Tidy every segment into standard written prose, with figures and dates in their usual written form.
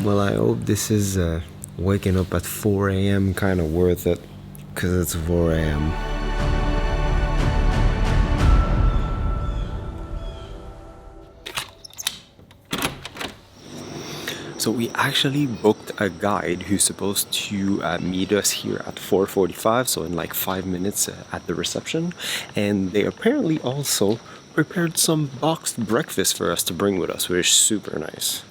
Well, I hope this is waking up at 4 a.m. kind of worth it, because it's 4 a.m. So we actually booked a guide who's supposed to meet us here at 4:45, so in like 5 minutes at the reception. And they apparently also prepared some boxed breakfast for us to bring with us, which is super nice.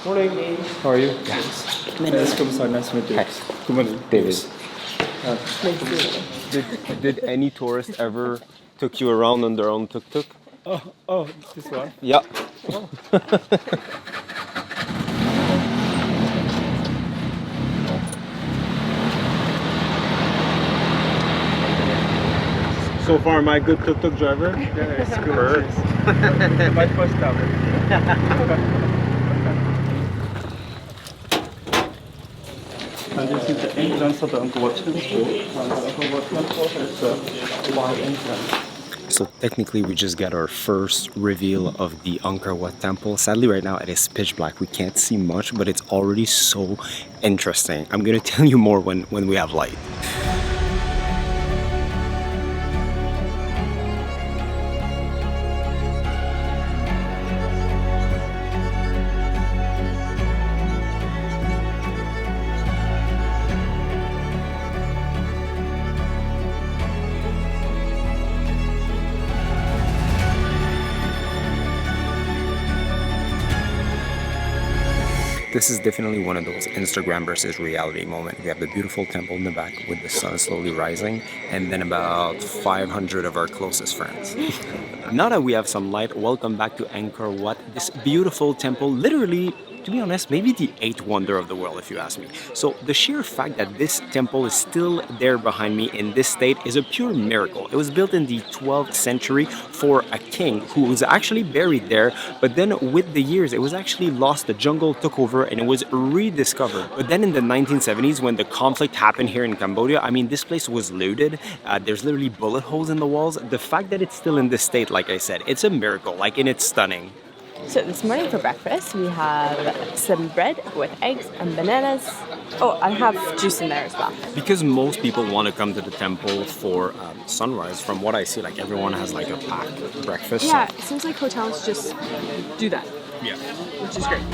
Morning. How are you? Yes. Nice to meet you. Hi. Good morning. David. Did any tourist ever took you around on their own tuk-tuk? Oh, this one? Yeah. So far, am I a good tuk-tuk driver? Yeah, it's good. My first time. And this is the entrance of the Angkor Wat Temple. And the Angkor Wat Temple has a wide entrance. So technically we just got our first reveal of the Angkor Wat Temple. Sadly right now it is pitch black. We can't see much, but it's already so interesting. I'm gonna tell you more when we have light. This is definitely one of those Instagram versus reality moments. We have the beautiful temple in the back with the sun slowly rising, and then about 500 of our closest friends. Now that we have some light, welcome back to Angkor Wat. This beautiful temple, literally, to be honest, maybe the 8th wonder of the world, if you ask me. So the sheer fact that this temple is still there behind me in this state is a pure miracle. It was built in the 12th century for a king who was actually buried there, but then with the years, it was actually lost. The jungle took over and it was rediscovered. But then in the 1970s, when the conflict happened here in Cambodia, I mean, this place was looted. There's literally bullet holes in the walls. The fact that it's still in this state, like I said, it's a miracle, like, and it's stunning. So this morning for breakfast, we have some bread with eggs and bananas. Oh, I have juice in there as well. Because most people want to come to the temple for sunrise, from what I see, like everyone has like a packed breakfast. Yeah, it seems like hotels just do that. Yeah. Which is great.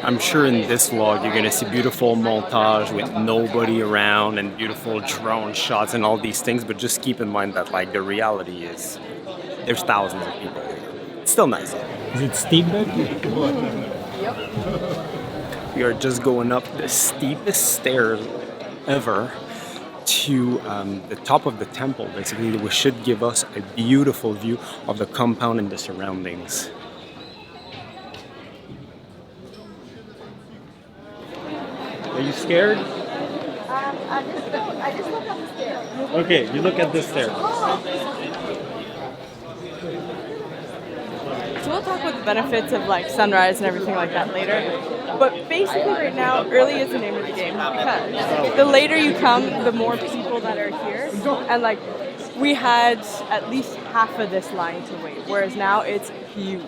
I'm sure in this vlog you're gonna see beautiful montage with nobody around and beautiful drone shots and all these things, but just keep in mind that like the reality is there's thousands of people here. It's still nice. Is it steep back? We are just going up the steepest stairs ever to the top of the temple, basically, which should give us a beautiful view of the compound and the surroundings. Are you scared? I just look up the stairs. Okay, you look at the stairs. So we'll talk about the benefits of like sunrise and everything like that later. But basically right now, early is the name of the game because the later you come, the more people that are here. And like we had at least half of this line to wait, whereas now it's huge.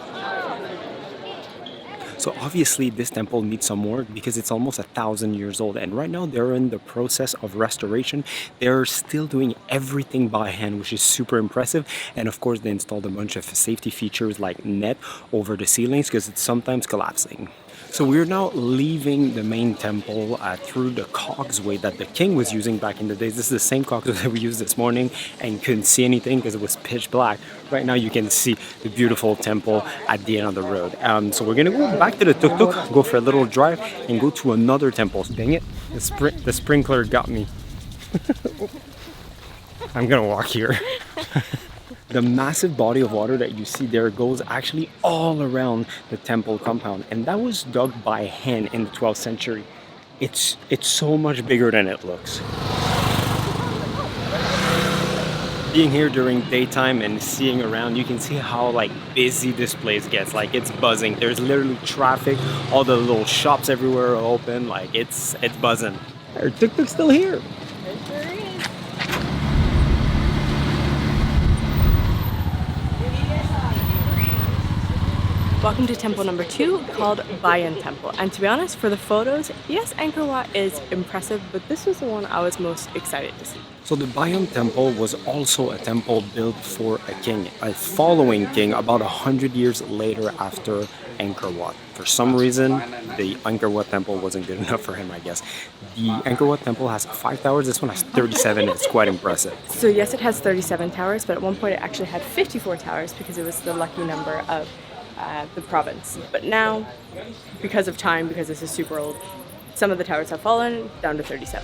So obviously this temple needs some work because it's almost 1,000 years old, and right now they're in the process of restoration. They're still doing everything by hand, which is super impressive. And of course they installed a bunch of safety features like net over the ceilings because it's sometimes collapsing. So we're now leaving the main temple through the cogsway that the king was using back in the days. This is the same cogsway that we used this morning and couldn't see anything because it was pitch black. Right now you can see the beautiful temple at the end of the road. So we're gonna go back to the tuk-tuk, go for a little drive and go to another temple. Dang it, the sprinkler got me. I'm gonna walk here. The massive body of water that you see there goes actually all around the temple compound, and that was dug by hand in the 12th century. It's so much bigger than it looks. Being here during daytime and seeing around, you can see how like busy this place gets. Like it's buzzing. There's literally traffic. All the little shops everywhere are open. Like it's buzzing. Our tuk-tuk's still here. Welcome to temple number 2, called Bayon Temple. And to be honest, for the photos, yes, Angkor Wat is impressive, but this was the one I was most excited to see. So the Bayon Temple was also a temple built for a king, a following king about 100 years later after Angkor Wat. For some reason, the Angkor Wat Temple wasn't good enough for him, I guess. The Angkor Wat Temple has 5 towers, this one has 37, it's quite impressive. So yes, it has 37 towers, but at one point it actually had 54 towers because it was the lucky number of the province. But now, because of time, because this is super old, some of the towers have fallen down to 37.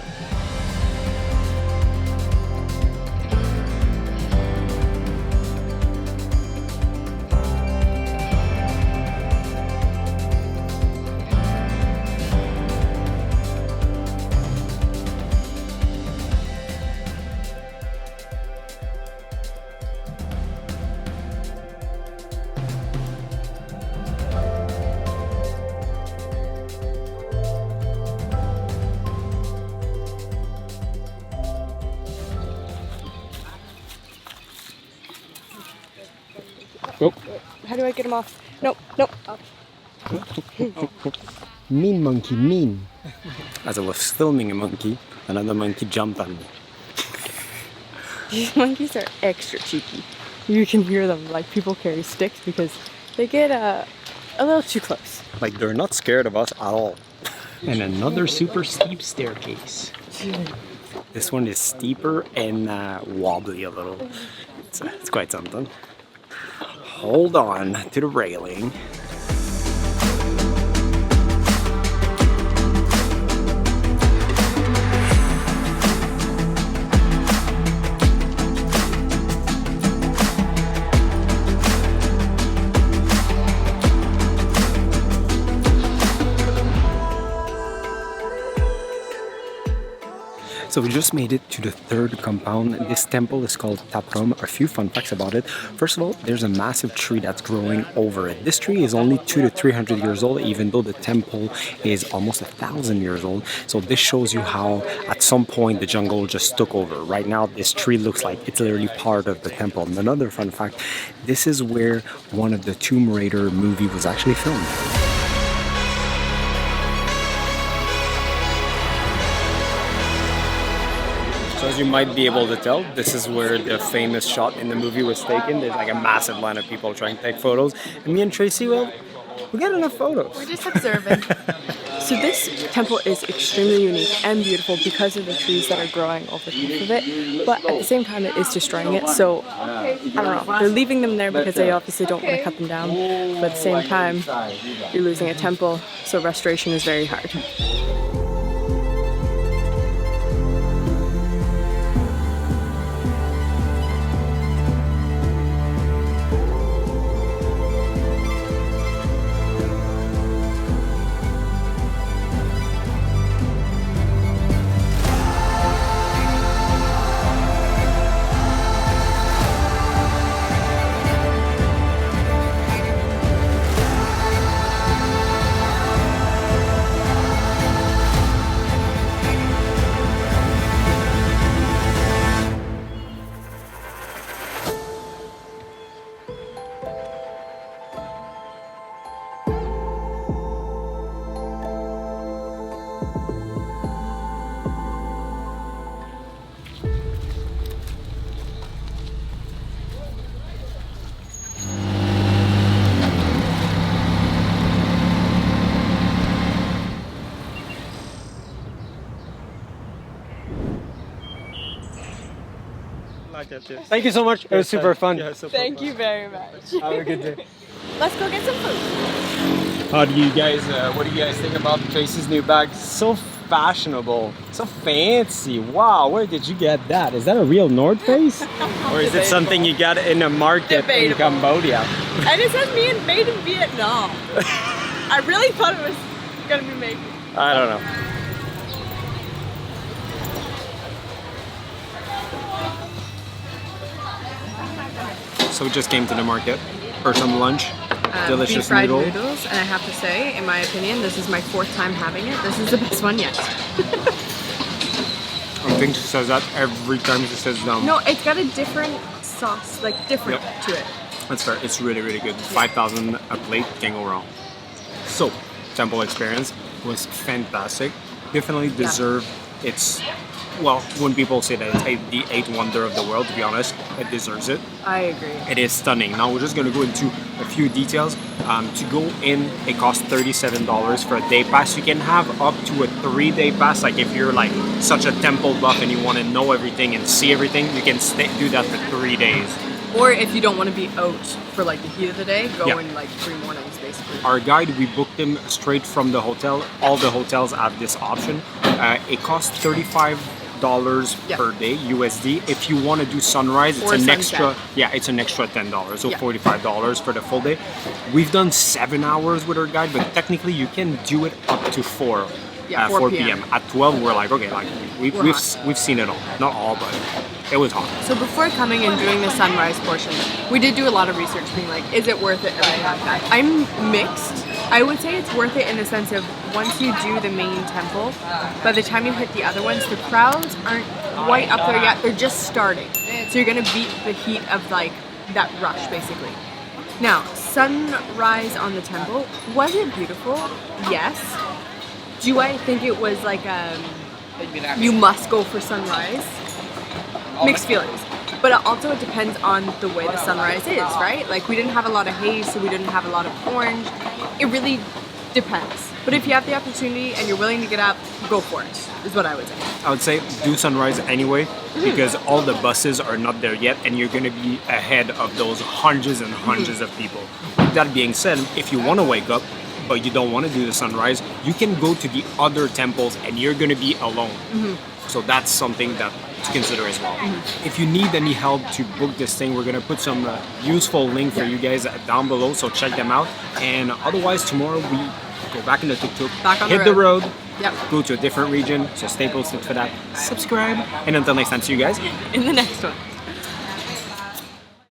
Oh. How do I get him off? Nope, nope. Mean monkey, mean. As I was filming a monkey, another monkey jumped on me. These monkeys are extra cheeky. You can hear them, like people carry sticks because they get a little too close. Like they're not scared of us at all. And another super steep staircase. This one is steeper and wobbly a little. It's quite something. Hold on to the railing. So we just made it to the third compound. This temple is called Prohm. A few fun facts about it. First of all, there's a massive tree that's growing over it. This tree is only 200 to 300 years old, even though the temple is almost 1,000 years old. So this shows you how at some point the jungle just took over. Right now, this tree looks like it's literally part of the temple. And another fun fact, this is where one of the Tomb Raider movie was actually filmed. So as you might be able to tell, this is where the famous shot in the movie was taken. There's like a massive line of people trying to take photos. And me and Tracy, well, we got enough photos. We're just observing. So this temple is extremely unique and beautiful because of the trees that are growing over top of it. But at the same time, it is destroying it. So, I don't know. They're leaving them there because they obviously don't want to cut them down. But at the same time, you're losing a temple. So restoration is very hard. Thank you so much. It was super fun. Thank you very much. Have a good day. Let's go get some food. How do you guys, what do you guys think about Tracy's new bag? So fashionable, so fancy. Wow, where did you get that? Is that a real North Face? Or is it something you got in a market in Cambodia? And it says made in Vietnam. I really thought it was gonna be made. I don't know. So we just came to the market for some lunch. Delicious Beef fried noodle. noodles, and I have to say, in my opinion, this is my 4th time having it. This is the best one yet. I think she says that every time she says No, it's got a different sauce, like different to it. That's fair. It's really, really good. 5,000 a plate, can't go wrong. So, temple experience was fantastic. Definitely deserved its. Well, when people say that it's the 8th wonder of the world, to be honest, it deserves it. I agree. It is stunning. Now we're just going to go into a few details. To go in, it costs $37 for a day pass. You can have up to a 3-day pass. Like if you're like such a temple buff and you want to know everything and see everything, you can do that for 3 days. Or if you don't want to be out for like the heat of the day, go in like 3 mornings basically. Our guide, we booked him straight from the hotel. All the hotels have this option. It costs $35 per day USD. If you want to do sunrise, it's Or an sunset. extra. Yeah, it's an extra $10, so Yeah. $45 for the full day. We've done 7 hours with our guide, but technically you can do it up to 4. Yeah, 4 4 p.m. At 12, we're like, okay, like we've seen it all. Not all, but it was hot. So before coming and doing the sunrise portion, we did do a lot of research being like, is it worth it, everything like that. I'm mixed. I would say it's worth it in the sense of once you do the main temple, by the time you hit the other ones, the crowds aren't quite up there yet. They're just starting. So you're gonna beat the heat of like that rush basically. Now, sunrise on the temple, was it beautiful? Yes. Do I think it was like you must go for sunrise? Mixed feelings. But also it depends on the way the sunrise is, right? Like we didn't have a lot of haze, so we didn't have a lot of orange. It really depends. But if you have the opportunity and you're willing to get up, go for it, is what I would say. I would say do sunrise anyway, because all the buses are not there yet and you're going to be ahead of those hundreds and hundreds of people. That being said, if you want to wake up but you don't want to do the sunrise, you can go to the other temples and you're going to be alone. So that's something that to consider as well. If you need any help to book this thing, we're going to put some useful link for you guys down below, so check them out. And otherwise, tomorrow we go back in the tuk-tuk, hit the road, go to a different region, so stay posted for that. Subscribe, and until next time, see you guys in the next one.